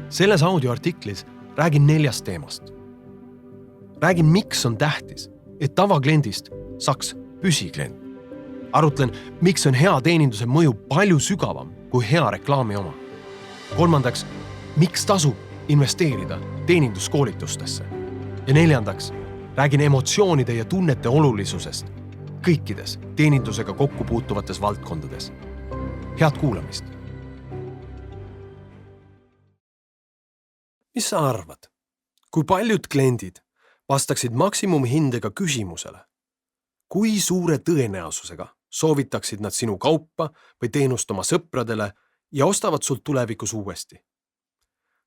Selles audioartiklis räägin 4 teemast. Räägin, miks on tähtis, et tavakliendist saaks püsiklient. Arutlen, miks on hea teeninduse mõju palju sügavam kui hea reklaami oma. 3. miks tasub investeerida teeninduskoolitustesse. Ja 4. räägin emotsioonide ja tunnete olulisusest kõikides teenindusega kokku puutuvates valdkondades. Head kuulamist! Mis sa arvad? Kui paljud kliendid vastaksid maksimumhindega küsimusele, kui suure tõenäosusega soovitaksid nad sinu kaupa või teenust oma sõpradele ja ostavad sult tulevikus uuesti?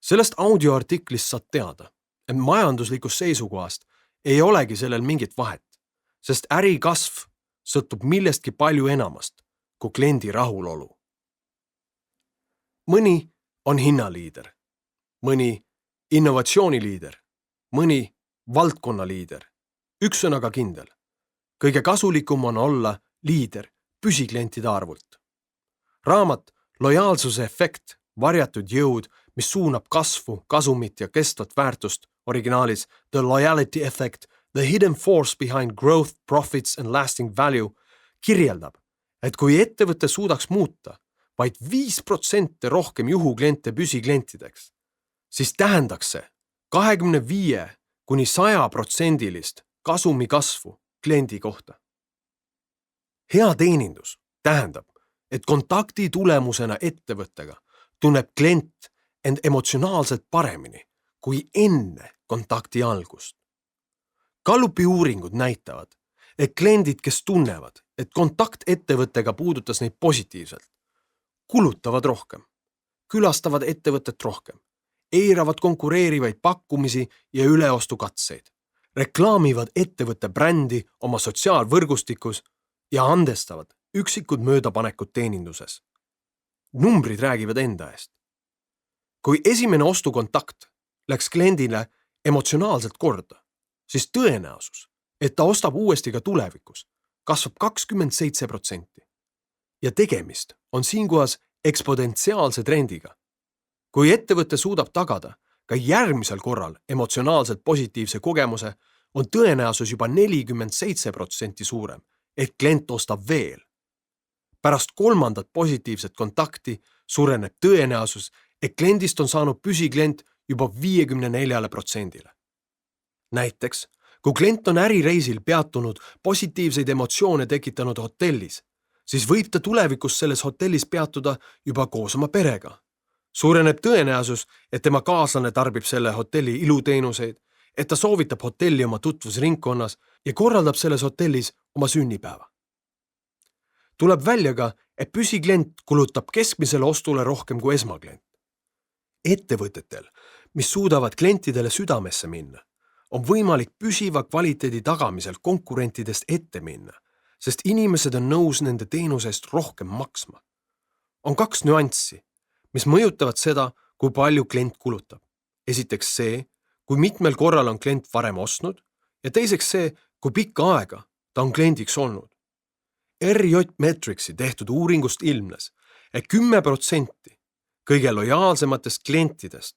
Sellest audioartiklist saad teada, et majanduslikust seisukohast ei olegi sellel mingit vahet, sest äri kasv sõltub millestki palju enamast kui kliendi rahulolu. Mõni on hinnaliider, mõni innovatsiooniliider, mõni valdkonnaliider. Üksõnaga kindel. Kõige kasulikum on olla liider püsiklientide arvult. Raamat Lojaalsuse efekt, varjatud jõud, mis suunab kasvu, kasumit ja kestvat väärtust, originaalis The Loyalty Effect, The Hidden Force Behind Growth, Profits and Lasting Value, kirjeldab, et kui ettevõte suudaks muuta vaid 5% rohkem juhukliente püsiklientideks, siis tähendaks see 25–100% kasumi kasvu kliendi kohta. Hea teenindus tähendab, et kontakti tulemusena ettevõttega tunneb klient end emotsionaalselt paremini kui enne kontakti algust. Gallupi uuringud näitavad, et kliendid, kes tunnevad, et kontakt ettevõttega puudutas neid positiivselt, kulutavad rohkem, külastavad ettevõtet rohkem, eiravad konkureerivaid pakkumisi ja üleostukatseid, reklaamivad ettevõtte brändi oma sotsiaalvõrgustikus ja andestavad üksikud möödapanekud teeninduses. Numbrid räägivad enda eest. Kui esimene ostukontakt läks kliendile emotsionaalselt korda, siis tõenäosus, et ta ostab uuesti ka tulevikus, kasvab 27%. Ja tegemist on siinkohas eksponentsiaalse trendiga. Kui ettevõte suudab tagada ka järgmisel korral emotsionaalselt positiivse kogemuse, on tõenäosus juba 47% suurem, et klient ostab veel. Pärast 3. positiivset kontakti suureneb tõenäosus, et kliendist on saanud püsiklient juba 54%. Näiteks, kui klient on ärireisil peatunud positiivseid emotsioone tekitanud hotellis, siis võib ta tulevikus selles hotellis peatuda juba koos oma perega. Suureneb tõenäosus, et tema kaaslane tarbib selle hotelli iluteenuseid, et ta soovitab hotelli oma tutvusringkonnas ja korraldab selles hotellis oma sünnipäeva. Tuleb välja ka, et püsiklient kulutab keskmisele ostule rohkem kui esmaklient. Ettevõtetel, mis suudavad klientidele südamesse minna, on võimalik püsiva kvaliteedi tagamisel konkurentidest ette minna, sest inimesed on nõus nende teenusest rohkem maksma. On 2 nüanssi, mis mõjutavad seda, kui palju klient kulutab. Esiteks see, kui mitmel korral on klient varem ostnud ja teiseks see, kui pikka aega ta on kliendiks olnud. RJ Metricsi tehtud uuringust ilmnes, et 10% kõige lojaalsematest klientidest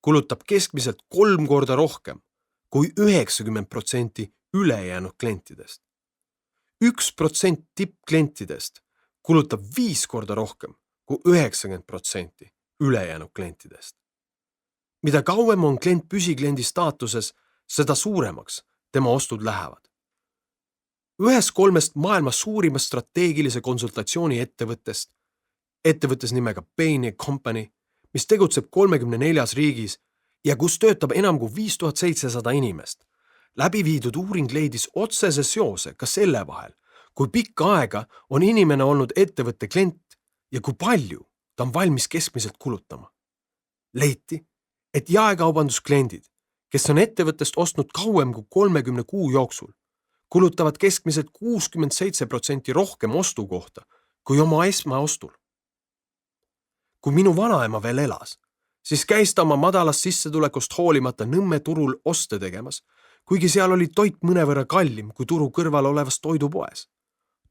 kulutab keskmiselt 3 korda rohkem kui 90% ülejäänud klientidest. 1% tippklientidest kulutab 5 korda rohkem kui 90% ülejäänud klientidest. Mida kauem on klient püsikliendi staatuses, seda suuremaks tema ostud lähevad. Ühes 3 maailma suurimast strateegilise konsultatsiooni ettevõttes nimega Bain & Company, mis tegutseb 34 riigis ja kus töötab enam kui 5700 inimest, läbi viidud uuring leidis otsese seose ka selle vahel, kui pikka aega on inimene olnud ettevõtte klient ja kui palju ta on valmis keskmiselt kulutama. Leiti, et jaekaubanduskliendid, kes on ettevõttest ostnud kauem kui 30 kuu jooksul, kulutavad keskmiselt 67% rohkem ostu kohta kui oma esmaostul. Kui minu vanaema veel elas, siis käis ta oma madalast sissetulekust hoolimata Nõmme turul oste tegemas, kuigi seal oli toit mõnevõrra kallim kui turu kõrval olevas toidupoes.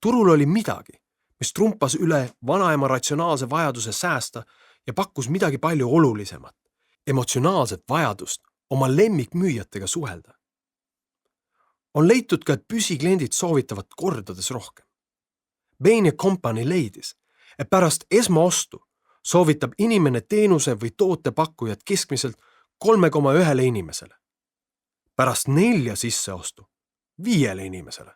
Turul oli midagi, mis trumpas üle vanaema ratsionaalse vajaduse säästa ja pakkus midagi palju olulisemat, emotsionaalset vajadust oma lemmikmüüjatega suhelda. On leitud ka, et püsikliendid soovitavad kordades rohkem. Bain & Company leidis, et pärast esmaostu soovitab inimene teenuse või toote pakkujat keskmiselt 3,1 inimesele. Pärast 4 sisseostu 5 inimesele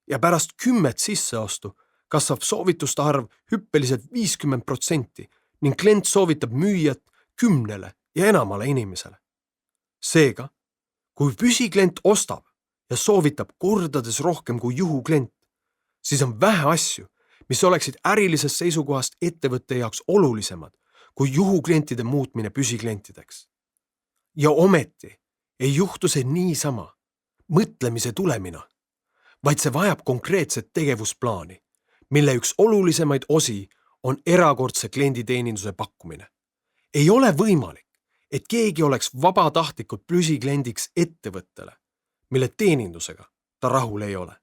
ja pärast 10 sisseostu kasvab soovituste arv hüppeliselt 50% ning klient soovitab müüjat 10 ja enamale inimesele. Seega, kui püsiklient ostab ja soovitab kordades rohkem kui juhuklient, siis on vähe asju, mis oleksid ärilisest seisukohast ettevõtte jaoks olulisemad kui juhuklientide muutmine püsiklientideks. Ja ometi ei juhtu see niisama mõtlemise tulemina, vaid see vajab konkreetset tegevusplaani, mille üks olulisemaid osi on erakordse klienditeeninduse pakkumine. Ei ole võimalik, et keegi oleks vabatahtlikult püsikliendiks ettevõttele, mille teenindusega ta rahul ei ole.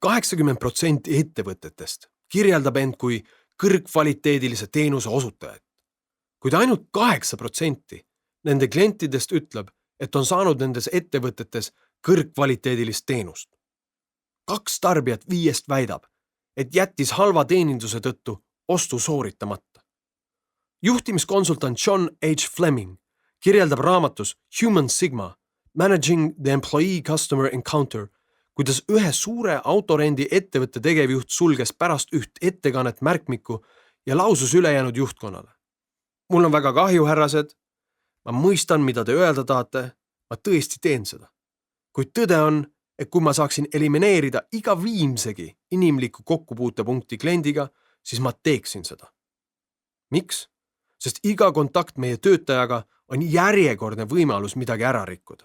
80% ettevõtetest kirjeldab end kui kõrgkvaliteedilise teenuse osutajat, kuid ainult 8% nende klientidest ütleb, et on saanud nendes ettevõtetes kõrgkvaliteedilist teenust. 2 tarbijat 5 väidab, et jättis halva teeninduse tõttu ostu sooritamata. Juhtimiskonsultant John H. Fleming kirjeldab raamatus Human Sigma, Managing the Employee Customer Encounter, kuidas ühe suure autorendi ettevõtte tegevjuht sulges pärast üht ettekannet märkmiku ja lausus ülejäänud juhtkonnale. Mul on väga kahju, härrased. Ma mõistan, mida te öelda tahate. Ma tõesti teen seda. Kuid tõde on, et kui ma saaksin elimineerida iga viimsegi inimliku kokkupuutepunkti kliendiga, siis ma teeksin seda. Miks? Sest iga kontakt meie töötajaga on järjekordne võimalus midagi ära rikkuda.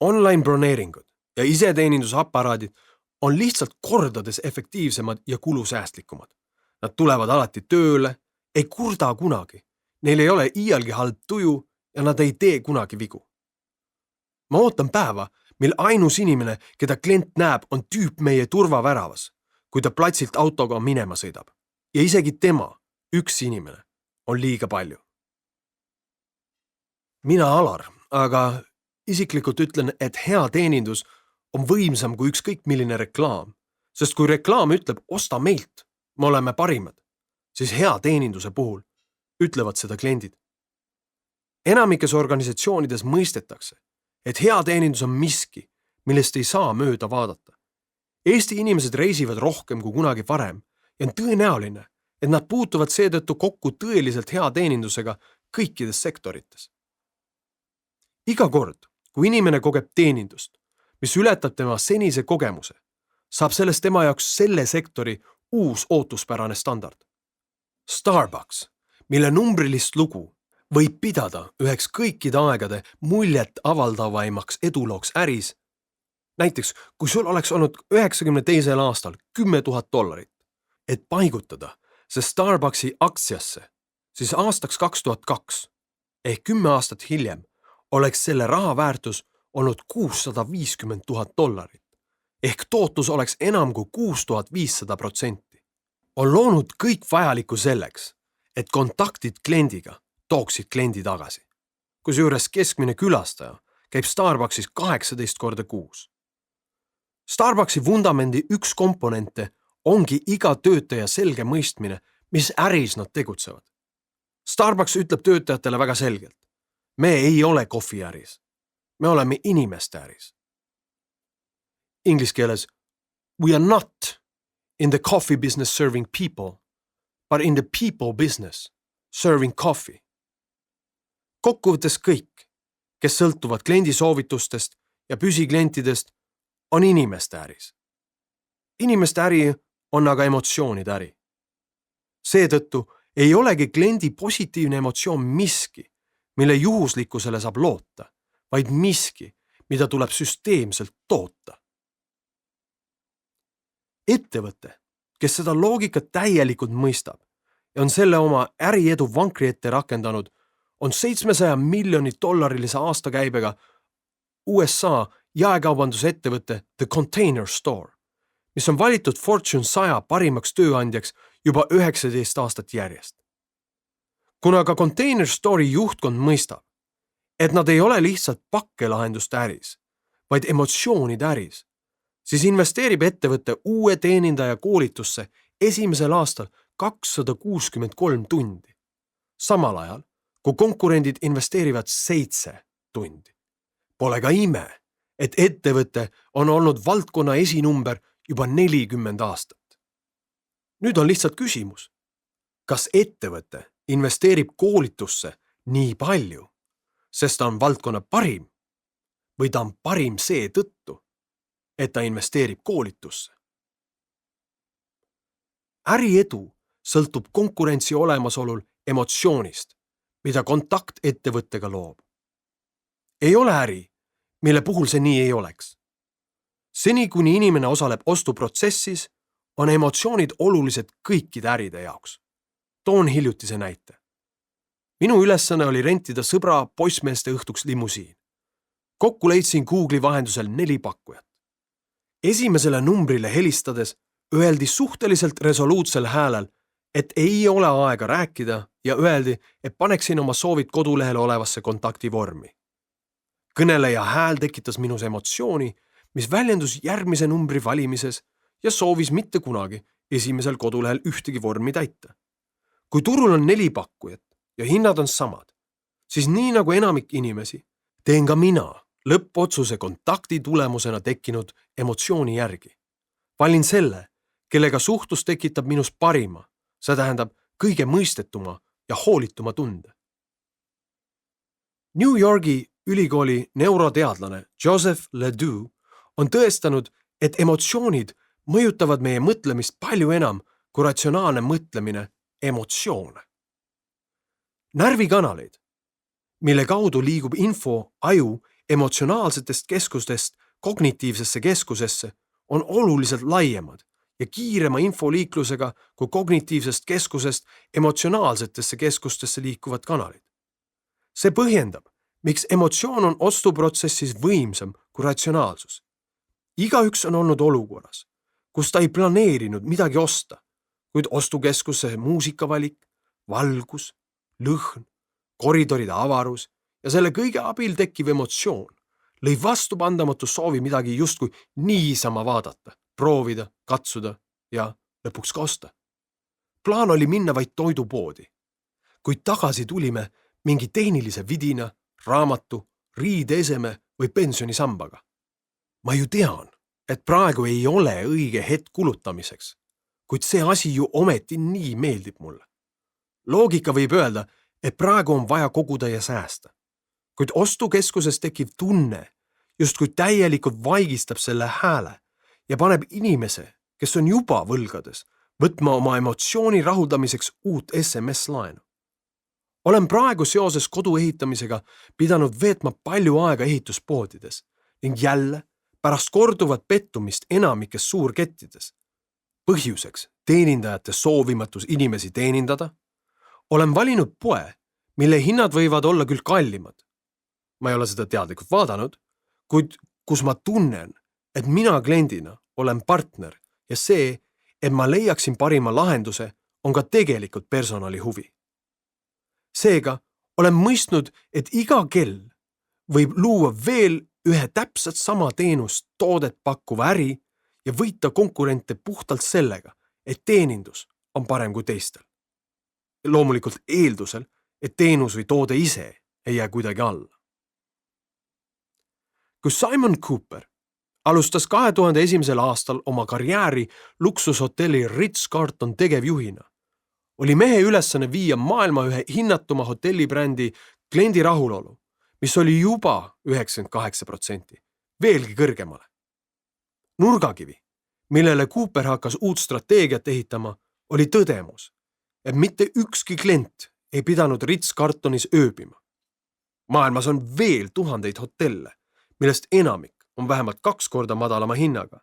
Online broneeringud ja iseteenindusaparaadid on lihtsalt kordades efektiivsemad ja kulusäästlikumad. Nad tulevad alati tööle, ei kurda kunagi, neil ei ole iialgi halb tuju ja nad ei tee kunagi vigu. Ma ootan päeva, mil ainus inimene, keda klient näeb, on tüüp meie turvaväravas, kui ta platsilt autoga minema sõidab. Ja isegi tema, üks inimene, on liiga palju. Mina Alar, aga isiklikult ütlen, et hea teenindus on võimsam kui ükskõik milline reklaam, sest kui reklaam ütleb, osta meilt, me oleme parimad, siis hea teeninduse puhul ütlevad seda kliendid. Enamikes organisatsioonides mõistetakse, et hea teenindus on miski, millest ei saa mööda vaadata. Eesti inimesed reisivad rohkem kui kunagi varem ja on tõenäoline, et nad puutuvad seetõttu kokku tõeliselt hea teenindusega kõikides sektorites. Iga kord, kui inimene kogeb teenindust, mis ületab tema senise kogemuse, saab sellest tema jaoks selle sektori uus ootuspärane standard. Starbucks, mille numbrilist lugu võib pidada üheks kõikide aegade muljet avaldavaimaks edulooks äris, näiteks kui sul oleks olnud 92. aastal $10,000, et paigutada see Starbucksi aktsiasse, siis aastaks 2002 ehk 10 aastat hiljem oleks selle raha väärtus olnud $650,000 ehk tootlus oleks enam kui 6500%. On loonud kõik vajaliku selleks, et kontaktid kliendiga tooksid kliendi tagasi. Kusjuures keskmine külastaja käib Starbucksis 18 korda kuus. Starbucksi vundamendi üks komponente ongi iga töötaja selge mõistmine, mis äris nad tegutsevad. Starbucks ütleb töötajatele väga selgelt, me ei ole kohviäris, me oleme inimeste äris. Inglise keeles, we are not in the coffee business serving people, but in the people business serving coffee. Kokkuvõttes kõik, kes sõltuvad kliendi soovitustest ja püsiklientidest, on inimeste äris. Inimeste äri on aga emotsioonide äri. Seetõttu ei olegi kliendi positiivne emotsioon miski, mille juhuslikkusele saab loota, vaid miski, mida tuleb süsteemselt toota. Ettevõte, kes seda loogikat täielikult mõistab ja on selle oma äriedu vankri ette rakendanud, on $700 miljonit aastakäibega USA jaekaubandusettevõte The Container Store, mis on valitud Fortune 100 parimaks tööandjaks juba 19 aastat järjest. Kuna ka Container Store'i juhtkond mõistab, et nad ei ole lihtsalt pakkelahenduste äris, vaid emotsioonide äris, siis investeerib ettevõtte uue teenindaja koolitusse esimesel aastal 263 tundi. Samal ajal, kui konkurendid investeerivad 7 tundi. Pole ka ime, et ettevõte on olnud valdkonna esinumber juba 40 aastat. Nüüd on lihtsalt küsimus, kas ettevõte investeerib koolitusse nii palju, sest ta on valdkonna parim, või ta on parim seetõttu, et ta investeerib koolitusse. Äriedu sõltub konkurentsi olemasolul emotsioonist, mida kontaktettevõttega loob. Ei ole äri, mille puhul see nii ei oleks. Seni, kuni inimene osaleb ostuprotsessis, on emotsioonid olulised kõikide äride jaoks. Toon hiljutise näite. Minu ülesanne oli rentida sõbra poissmeeste õhtuks limusiin. Kokku leidsin Google'i vahendusel 4 pakkujat. Esimesele numbrile helistades öeldi suhteliselt resoluutsel häälel, et ei ole aega rääkida ja öeldi, et paneksin oma soovid kodulehel olevasse kontaktivormi. Kõneleja hääl tekitas minus emotsiooni, mis väljendus järgmise numbri valimises ja soovis mitte kunagi esimesel kodulehel ühtegi vormi täita. Kui turul on 4 pakkujat ja hinnad on samad, siis nii nagu enamik inimesi, teen ka mina lõppotsuse kontakti tulemusena tekkinud emotsiooni järgi. Valin selle, kellega suhtlus tekitab minus parima, see tähendab kõige mõistetuma ja hoolituma tunde. New Yorgi ülikooli neuroteadlane Joseph Ledoux on tõestanud, et emotsioonid mõjutavad meie mõtlemist palju enam kui ratsionaalne mõtlemine emotsioone. Närvikanaleid, mille kaudu liigub info aju emotsionaalsetest keskustest kognitiivsesse keskusesse, on oluliselt laiemad ja kiirema infoliiklusega kui kognitiivsest keskusest emotsionaalsetesse keskustesse liikuvad kanalid. See põhjendab, miks emotsioon on ostuprotsessis võimsam kui ratsionaalsus. Igaüks on olnud olukorras, kus ta ei planeerinud midagi osta, kuid ostukeskuse muusikavalik, valgus, lõhn, koridoride avarus ja selle kõige abil tekkiv emotsioon lõi vastupandamatu soovi midagi justkui niisama vaadata, proovida, katsuda ja lõpuks ka osta. Plaan oli minna vaid toidupoodi, kuid tagasi tulime mingi tehnilise vidina, raamatu, riideeseme või pensionisambaga. Ma ju tean, et praegu ei ole õige hetk kulutamiseks, kuid see asi ju ometi nii meeldib mulle. Loogika võib öelda, et praegu on vaja koguda ja säästa, kuid ostukeskuses tekib tunne, justkui täielikult vaigistab selle hääle ja paneb inimese, kes on juba võlgades, võtma oma emotsiooni rahuldamiseks uut SMS-laenu. Olen praegu seoses kodu ehitamisega pidanud veetma palju aega ehituspoodides ning jälle pärast korduvat pettumist enamikes suurkettides. Põhjuseks teenindajate soovimatus inimesi teenindada, olen valinud poe, mille hinnad võivad olla küll kallimad. Ma ei ole seda teadlikult vaadanud, kuid kus ma tunnen, et mina kliendina olen partner ja see, et ma leiaksin parima lahenduse, on ka tegelikult personali huvi. Seega olen mõistnud, et iga kell võib luua veel ühe täpselt sama teenust toodet pakkuva äri ja võita konkurente puhtalt sellega, et teenindus on parem kui teistel. Loomulikult eeldusel, et teenus või toode ise ei jää kuidagi alla. Kui Simon Cooper alustas 2001. aastal oma karjääri luksushotelli Ritz-Carlton tegevjuhina, oli mehe ülesanne viia maailma ühe hinnatuma hotellibrändi kliendi rahulolu, mis oli juba 98%, veelgi kõrgemale. Nurgakivi, millele Cooper hakkas uut strateegiat ehitama, oli tõdemus, et mitte ükski klient ei pidanud Ritz-Carltonis ööbima. Maailmas on veel tuhandeid hotelle, millest enamik on vähemalt 2 korda madalama hinnaga.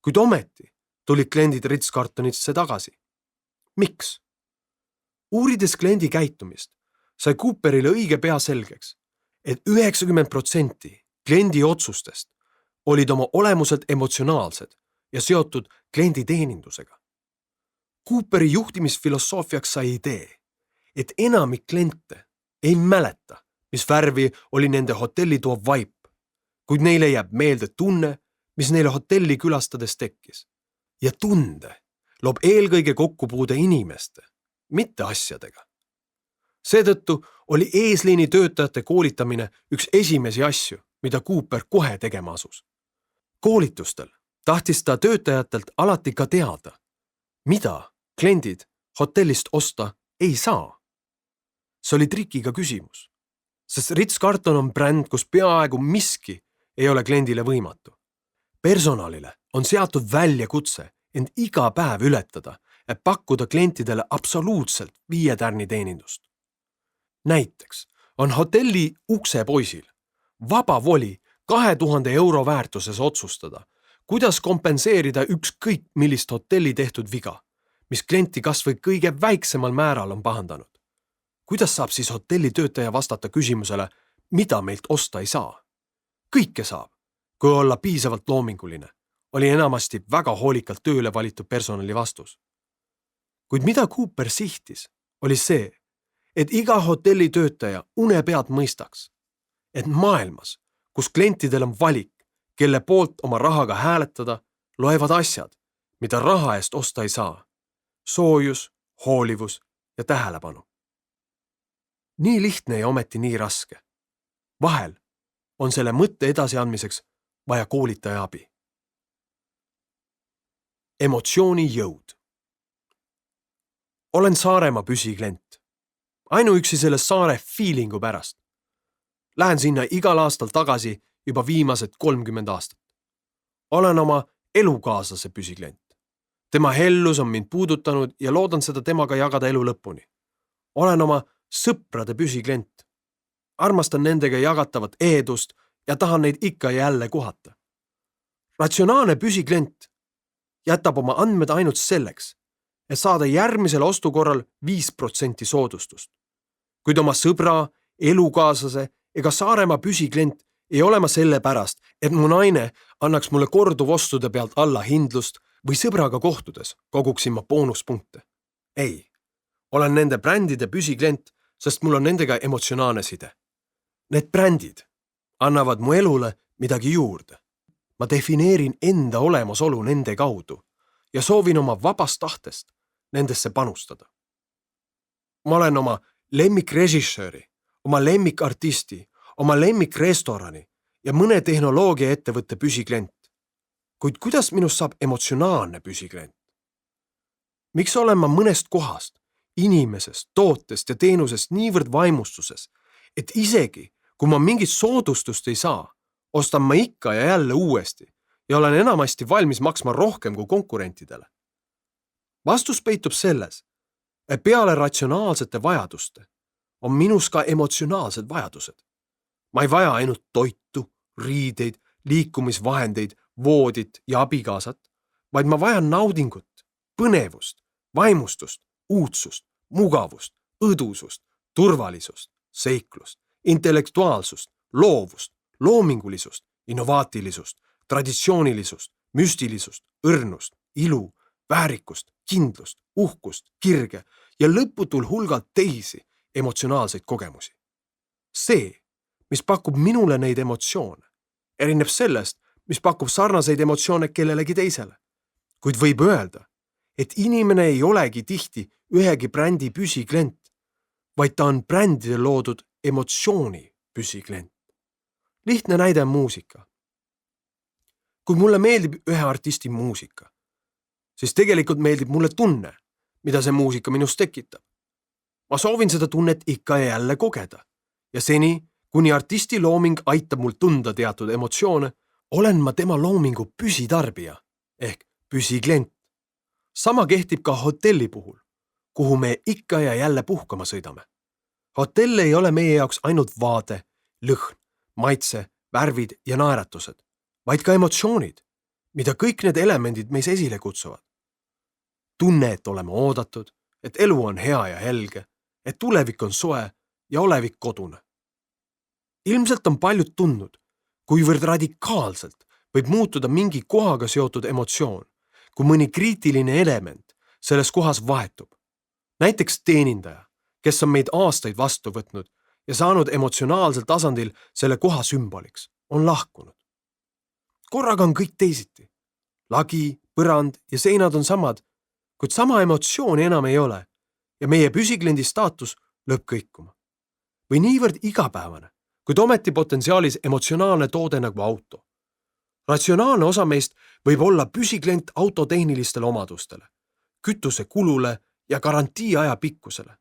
Kuid ometi tulid kliendid Ritz-Carltonisse tagasi. Miks? Uurides kliendi käitumist, sai Cooperile õige pea selgeks, et 90% kliendi otsustest olid oma olemuselt emotsionaalsed ja seotud kliendi teenindusega. Cooperi juhtimisfilosoofiaks sai idee, et enamik kliente ei mäleta, mis värvi oli nende hotelli too vaip, kuid neile jääb meelde tunne, mis neile hotelli külastades tekkis. Ja tunde loob eelkõige kokkupuude inimeste, mitte asjadega. Seetõttu oli eesliini töötajate koolitamine üks esimesi asju, mida Cooper kohe tegema asus. Koolitustel tahtis ta töötajatelt alati ka teada, mida kliendid hotellist osta ei saa. See oli trikiga küsimus, sest Ritz-Carlton on bränd, kus peaaegu miski ei ole kliendile võimatu. Personalile on seatud väljakutse end iga päev ületada, et pakkuda klientidele absoluutselt 5 tärni teenindust. Näiteks on hotelli uksepoisil vaba voli 2000 € väärtuses otsustada, kuidas kompenseerida ükskõik millist hotelli tehtud viga, mis klienti kas või kõige väiksemal määral on pahandanud. Kuidas saab siis hotelli töötaja vastata küsimusele, mida meilt osta ei saa? Kõike saab, kui olla piisavalt loominguline, oli enamasti väga hoolikalt tööle valitud personali vastus. Kuid mida Cooper sihtis, oli see, et iga hotelli töötaja une pealt mõistaks, et maailmas, kus klientidel on valik, kelle poolt oma rahaga hääletada, loevad asjad, mida raha eest osta ei saa. Soojus, hoolivus ja tähelepanu. Nii lihtne ja ometi nii raske. Vahel on selle mõtte edasiandmiseks vaja koolitaja abi. Emotsiooni jõud. Olen Saaremaa püsiklient. Ainuüksi selle saare feelingu pärast. Lähen sinna igal aastal tagasi juba viimased 30 aastat. Olen oma elukaaslase püsiklient. Tema hellus on mind puudutanud ja loodan seda temaga jagada elu lõpuni. Olen oma sõprade püsiklient. Armastan nendega jagatavat eedust ja tahan neid ikka jälle kohata. Ratsionaalne püsiklient jätab oma andmed ainult selleks, et saada järgmisel ostukorral 5% soodustust. Kuid oma sõbra, elukaaslase ega Saaremaa püsiklient ei ole ma selle pärast, et mu naine annaks mulle korduvostude pealt alla hindlust või sõbraga kohtudes koguksin ma boonuspunkte. Ei, olen nende brändide püsiklient, sest mul on nendega emotsionaalne side. Need brändid annavad mu elule midagi juurde. Ma defineerin enda olemasolu nende kaudu ja soovin oma vabast tahtest nendesse panustada. Ma olen oma lemmikrežissööri, oma lemmikartisti, oma lemmikrestorani ja mõne tehnoloogiaettevõtte püsiklient. Kuid kuidas minust saab emotsionaalne püsiklient? Miks olen ma mõnest kohast, inimesest, tootest ja teenusest niivõrd vaimustuses, et isegi kui ma mingit soodustust ei saa, ostan ma ikka ja jälle uuesti ja olen enamasti valmis maksma rohkem kui konkurentidele? Vastus peitub selles, et peale ratsionaalsete vajaduste on minus ka emotsionaalsed vajadused. Ma ei vaja ainult toitu, riideid, liikumisvahendeid, voodit ja abikaasat, vaid ma vajan naudingut, põnevust, vaimustust, uudsust, mugavust, õdusust, turvalisust, seiklust, intellektuaalsust, loovust, loomingulisust, innovaatilisust, traditsioonilisust, müstilisust, õrnust, ilu, väärikust, kindlust, uhkust, kirge ja lõputul hulgalt teisi emotsionaalseid kogemusi. See, mis pakub minule neid emotsioone, erineb sellest, mis pakub sarnaseid emotsioone kellelegi teisele. Kuid võib öelda, et inimene ei olegi tihti ühegi brändi püsiklient, vaid ta on brändide loodud emotsiooni püsiklient. Lihtne näide on muusika. Kui mulle meeldib ühe artisti muusika, siis tegelikult meeldib mulle tunne, mida see muusika minust tekitab. Ma soovin seda tunnet ikka ja jälle kogeda ja seni, kuni artisti looming aitab mul tunda teatud emotsioone, olen ma tema loomingu püsitarbija ehk püsiklient. Sama kehtib ka hotelli puhul, kuhu me ikka ja jälle puhkama sõidame. Hotell ei ole meie jaoks ainult vaade, lõhn, maitse, värvid ja naeratused, vaid ka emotsioonid, mida kõik need elemendid meis esile kutsuvad. Tunne, et oleme oodatud, et elu on hea ja helge, et tulevik on soe ja olevik kodune. Ilmselt on paljud tundnud, kuivõrd radikaalselt võib muutuda mingi kohaga seotud emotsioon, kui mõni kriitiline element selles kohas vahetub. Näiteks teenindaja, kes on meid aastaid vastu võtnud ja saanud emotsionaalsel tasandil selle koha sümboliks, on lahkunud. Korraga on kõik teisiti. Lagi, põrand ja seinad on samad, kuid sama emotsiooni enam ei ole ja meie püsiklendi staatus lööb kõikuma. Või niivõrd igapäevane, kuid ometi potentsiaalis emotsionaalne toode nagu auto. Ratsionaalne osa meist võib olla püsiklient auto tehnilistele omadustele, kütuse kulule ja garantii aja pikkusele.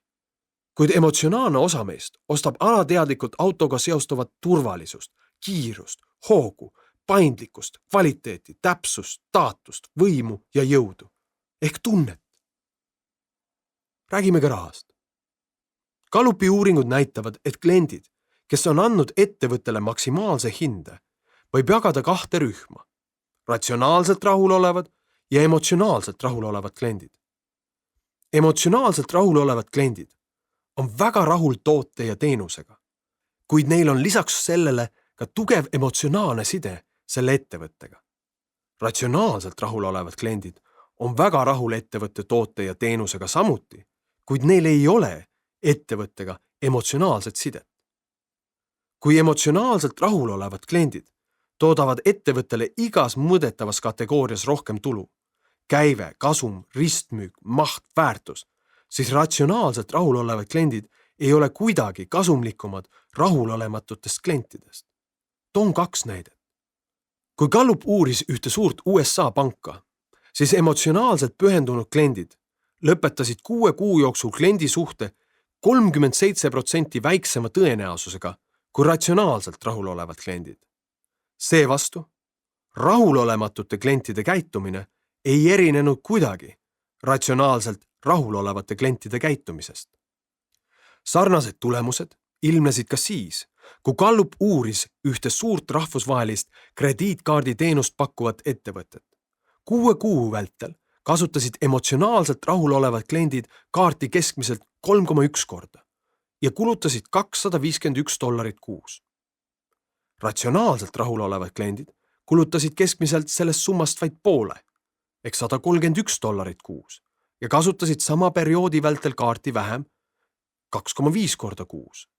Kuid emotsionaalne osa meist ostab alateadlikult autoga seostuvat turvalisust, kiirust, hoogu, paindlikkust, kvaliteeti, täpsust, staatust, võimu ja jõudu ehk tunnet. Räägime ka rahast. Gallupi uuringud näitavad, et kliendid, kes on andnud ettevõttele maksimaalse hinde, võib jagada 2 rühma, ratsionaalselt rahulolevad ja emotsionaalselt rahulolevad kliendid. Emotsionaalselt rahulolevad kliendid on väga rahul toote ja teenusega, kuid neil on lisaks sellele ka tugev emotsionaalne side selle ettevõttega. Ratsionaalselt rahulolevad kliendid on väga rahul ettevõtte toote ja teenusega samuti, kuid neil ei ole ettevõttega emotsionaalset sidet. Kui emotsionaalselt rahulolevad kliendid toodavad ettevõttele igas mõõdetavas kategoorias rohkem tulu, käive, kasum, ristmüük, maht, väärtus, siis ratsionaalselt rahulolevad kliendid ei ole kuidagi kasumlikumad rahulolematutest klientidest. Toon 2 näidet. Kui Gallup uuris ühte suurt USA panka, siis emotsionaalselt pühendunud kliendid lõpetasid 6 kuu jooksul kliendi suhte 37% väiksema tõenäosusega kui ratsionaalselt rahulolevad kliendid. Seevastu, rahulolematute klientide käitumine ei erinenud kuidagi ratsionaalselt rahulolevate klientide käitumisest. Sarnased tulemused ilmnesid ka siis, kui Gallup uuris ühte suurt rahvusvahelist krediitkaardi teenust pakkuvat ettevõtet. 6 kuu vältel kasutasid emotsionaalselt rahulolevad kliendid kaarti keskmiselt 3,1 korda ja kulutasid $251 kuus. Ratsionaalselt rahulolevad kliendid kulutasid keskmiselt sellest summast vaid poole ehk $131 kuus ja kasutasid sama perioodi vältel kaarti vähem 2,5 korda kuus.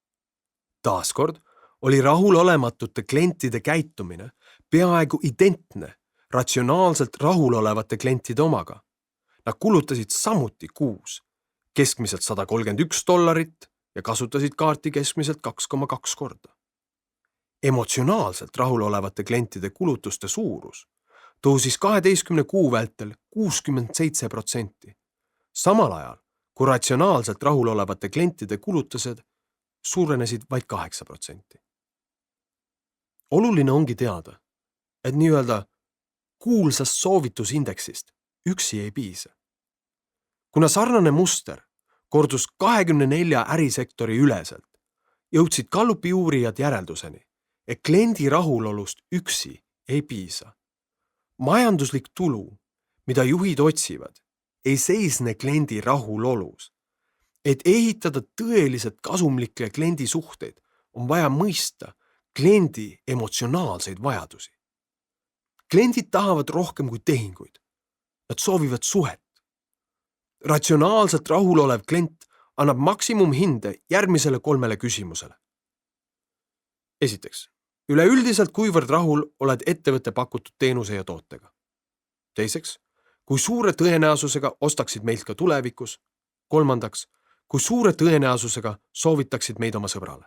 Taaskord oli rahulolematute klientide käitumine peaaegu identne ratsionaalselt rahulolevate klientide omaga. Nad kulutasid samuti kuus keskmiselt $131 ja kasutasid kaarti keskmiselt 2,2 korda. Emotsionaalselt rahulolevate klientide kulutuste suurus tõusis 12 kuu vältel 67%, samal ajal kui ratsionaalselt rahulolevate klientide kulutused suurenesid vaid 8%. Oluline ongi teada, et nii-öelda kuulsast soovitusindeksist üksi ei piisa. Kuna sarnane muster kordus 24 ärisektori üleselt, jõudsid Gallupi uurijad järelduseni, et kliendi rahulolust üksi ei piisa. Majanduslik tulu, mida juhid otsivad, ei seisne kliendi rahulolus. Et ehitada tõeliselt kasumlikke kliendi suhteid, on vaja mõista kliendi emotsionaalseid vajadusi. Kliendid tahavad rohkem kui tehinguid. Nad soovivad suhet. Ratsionaalselt rahulolev klient annab maksimumhinde järgmisele 3 küsimusele. Esiteks, üleüldiselt kuivõrd rahul oled ettevõtte pakutud teenuse ja tootega. Teiseks, kui suure tõenäosusega ostaksid meilt ka tulevikus. Kolmandaks, kui suure tõenäosusega soovitaksid meid oma sõbrale.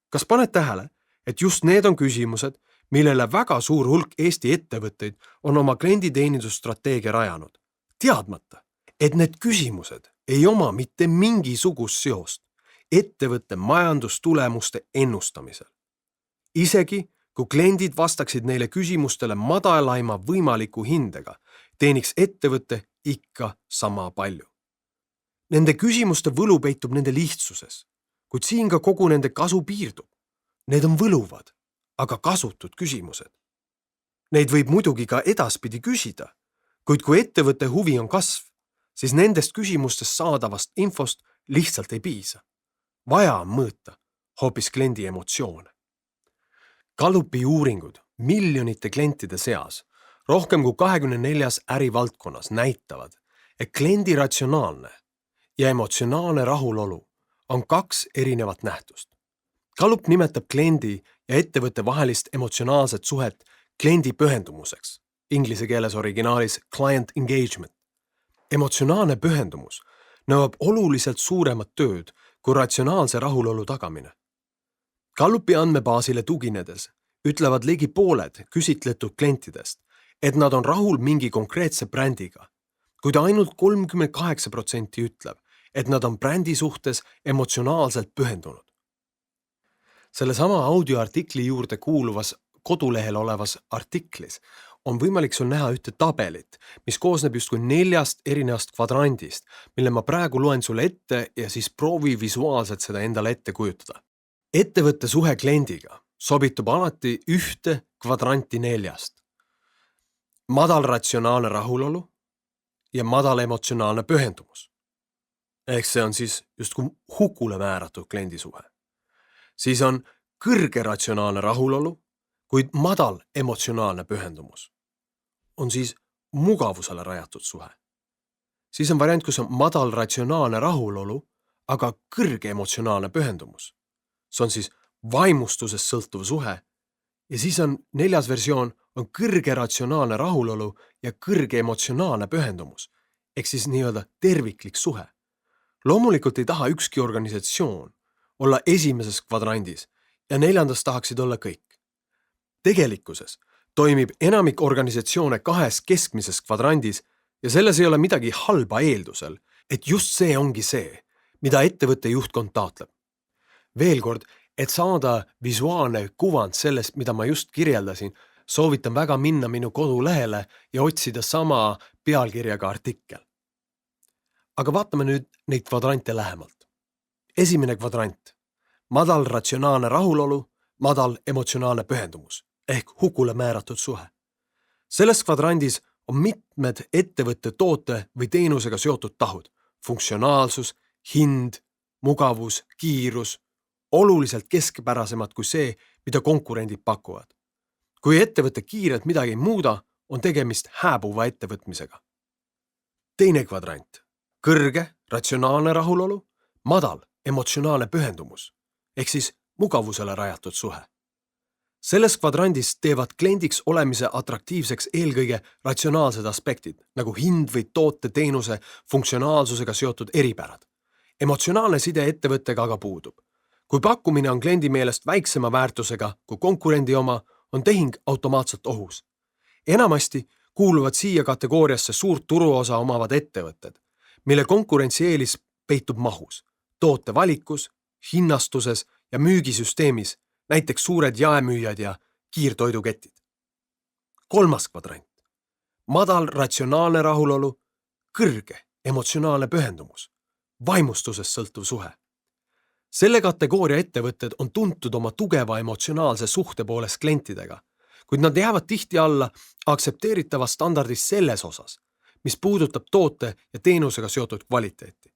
Kas paned tähele, et just need on küsimused, millele väga suur hulk Eesti ettevõtteid on oma klienditeenindusstrateegia rajanud, teadmata, et need küsimused ei oma mitte mingisugust seost ettevõtte majandustulemuste ennustamisel. Isegi kui kliendid vastaksid neile küsimustele madalaima võimaliku hindega, teeniks ettevõtte ikka sama palju. Nende küsimuste võlu peitub nende lihtsuses, kuid siin ka kogu nende kasu piirdub. Need on võluvad, aga kasutud küsimused. Neid võib muidugi ka edaspidi küsida, kuid kui ettevõtte huvi on kasv, siis nendest küsimustest saadavast infost lihtsalt ei piisa. Vaja on mõõta hoopis kliendi emotsioone. Gallupi uuringud miljonite klientide seas rohkem kui 24 ärivaldkonnas näitavad, et kliendi ratsionaalne ja emotsionaalne rahulolu on kaks erinevat nähtust. Gallup nimetab kliendi ja ettevõtte vahelist emotsionaalset suhet kliendi pühendumuseks, inglise keeles originaalis client engagement. Emotsionaalne pühendumus nõuab oluliselt suuremat tööd kui ratsionaalse rahulolu tagamine. Gallupi andmebaasile tuginedes ütlevad ligi pooled küsitletud klientidest, et nad on rahul mingi konkreetse brändiga, kuid ainult 38% ütleb, et nad on brändi suhtes emotsionaalselt pühendunud. Sellesama audioartikli juurde kuuluvas kodulehel olevas artiklis on võimalik sul näha ühte tabelit, mis koosneb justkui 4 erinevast kvadrandist, mille ma praegu loen sulle ette ja siis proovi visuaalselt seda endale ette kujutada. Ettevõtte suhe kliendiga sobitub alati ühte kvadranti 4. Madal ratsionaalne rahulolu ja madal emotsionaalne pühendumus. Ehk see on siis justkui hukule määratud kliendi suhe. Siis on kõrge ratsionaalne rahulolu, kuid madal emotsionaalne pühendumus. On siis mugavusele rajatud suhe. Siis on variant, kus on madal ratsionaalne rahulolu, aga kõrge emotsionaalne pühendumus. See on siis vaimustusest sõltuv suhe. Ja siis on 4. versioon on kõrge ratsionaalne rahulolu ja kõrge emotsionaalne pühendumus. Ehk siis nii-öelda terviklik suhe. Loomulikult ei taha ükski organisatsioon olla esimeses kvadrandis ja 4. tahaksid olla kõik. Tegelikkuses toimib enamik organisatsioone 2 keskmises kvadrandis ja selles ei ole midagi halba eeldusel, et just see ongi see, mida ettevõtte juhtkond taotleb. Veel kord, et saada visuaalne kuvand sellest, mida ma just kirjeldasin, soovitan väga minna minu kodulehele ja otsida sama pealkirjaga artikkel. Aga vaatame nüüd neid kvadrantide lähemalt. Esimene kvadrant. Madal ratsionaalne rahulolu, madal emotsionaalne pühendumus ehk hukule määratud suhe. Selles kvadrandis on mitmed ettevõtte toote või teenusega seotud tahud. Funktsionaalsus, hind, mugavus, kiirus, oluliselt keskpärasemad kui see, mida konkurendid pakuvad. Kui ettevõtte kiirelt midagi ei muuda, on tegemist hääbuva ettevõtmisega. Teine kvadrant. Kõrge ratsionaalne rahulolu, madal emotsionaalne pühendumus ehk siis mugavusele rajatud suhe. Selles kvadrandis teevad kliendiks olemise atraktiivseks eelkõige ratsionaalsed aspektid, nagu hind või toote teenuse funktsionaalsusega seotud eripärad. Emotsionaalne side ettevõttega aga puudub. Kui pakkumine on kliendi meelest väiksema väärtusega kui konkurendi oma, on tehing automaatselt ohus. Enamasti kuuluvad siia kategooriasse suurt turuosa omavad ettevõtted, mille konkurentsieelis peitub mahus, toote valikus, hinnastuses ja müügisüsteemis, näiteks suured jaemüüjad ja kiirtoiduketid. 3. kvadrant. Madal ratsionaalne rahulolu, kõrge emotsionaalne pühendumus, vaimustusest sõltuv suhe. Selle kategooria ettevõtted on tuntud oma tugeva emotsionaalse suhte poolest klientidega, kuid nad jäävad tihti alla aktsepteeritava standardist selles osas, mis puudutab toote ja teenusega seotud kvaliteeti.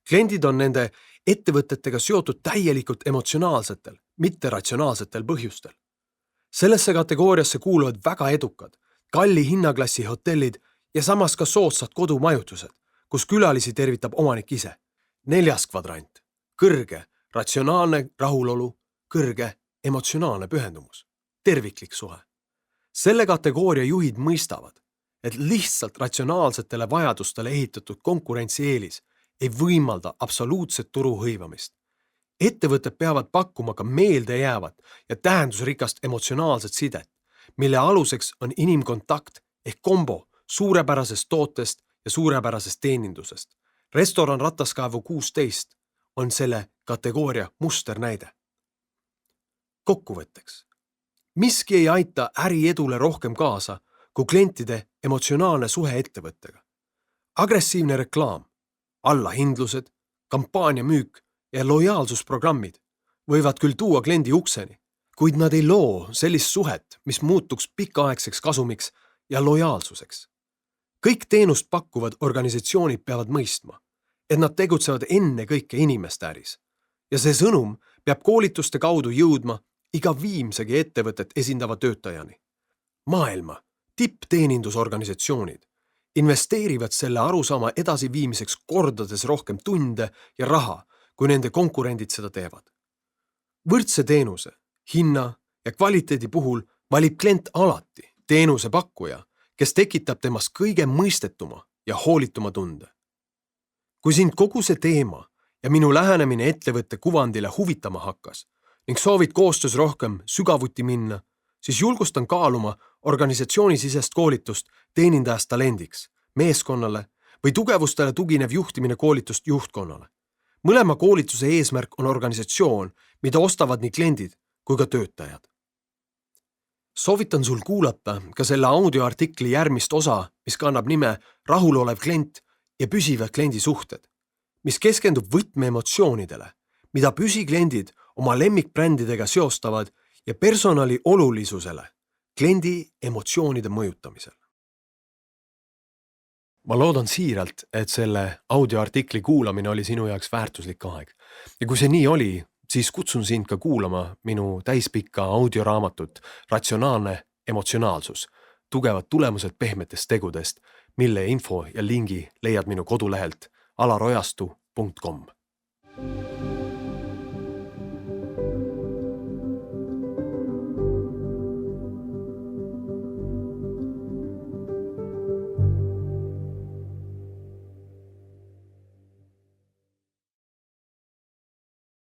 Kliendid on nende ettevõtetega seotud täielikult emotsionaalsetel, mitte ratsionaalsetel põhjustel. Sellesse kategooriasse kuuluvad väga edukad, kalli hinnaklassi hotellid ja samas ka soodsad kodumajutused, kus külalisi tervitab omanik ise. 4. kvadrant. Kõrge ratsionaalne rahulolu, kõrge emotsionaalne pühendumus, terviklik suhe. Selle kategooria juhid mõistavad, et lihtsalt ratsionaalsetele vajadustele ehitatud konkurentsieelis ei võimalda absoluutset turu hõivamist. Ettevõtted peavad pakkuma ka meeldejäävat ja tähendusrikast emotsionaalset sidet, mille aluseks on inimkontakt ehk kombo suurepärasest tootest ja suurepärasest teenindusest. Restoran Rataskaevu 16 on selle kategooria musternäide. Kokkuvõtteks. Miski ei aita äriedule rohkem kaasa kui klientide emotsionaalne suhe ettevõttega. Agressiivne reklaam, allahindlused, kampaaniamüük ja lojaalsusprogrammid võivad küll tuua kliendi ukseni, kuid nad ei loo sellist suhet, mis muutuks pikaaegseks kasumiks ja lojaalsuseks. Kõik teenust pakkuvad organisatsioonid peavad mõistma, et nad tegutsevad enne kõike inimeste äris. Ja see sõnum peab koolituste kaudu jõudma iga viimsegi ettevõtet esindava töötajani. Maailma tippteenindusorganisatsioonid investeerivad selle arusaama edasiviimiseks kordades rohkem tunde ja raha, kui nende konkurendid seda teevad. Võrdse teenuse, hinna ja kvaliteedi puhul valib klient alati teenuse pakkuja, kes tekitab temast kõige mõistetuma ja hoolituma tunde. Kui sind kogu see teema ja minu lähenemine ettevõtte kuvandile huvitama hakkas ning soovid koostöös rohkem sügavuti minna, siis julgustan kaaluma organisatsioonisisest koolitust teenindajast talendiks, meeskonnale või tugevustele tuginev juhtimine koolitust juhtkonnale. Mõlema koolituse eesmärk on organisatsioon, mida ostavad nii kliendid kui ka töötajad. Soovitan sul kuulata ka selle audioartikli järgmist osa, mis kannab nime Rahulolev klient ja püsivad kliendi suhted, mis keskendub võtmeemotsioonidele, mida püsikliendid oma lemmikbrändidega seostavad ja personali olulisusele kliendi emotsioonide mõjutamisel. Ma loodan siiralt, et selle audioartikli kuulamine oli sinu jaoks väärtuslik aeg. Ja kui see nii oli, siis kutsun sind ka kuulama minu täispikka audioraamatut Ratsionaalne emotsionaalsus, tugevad tulemused pehmetest tegudest, mille info ja lingi leiad minu kodulehelt alarojastu.com.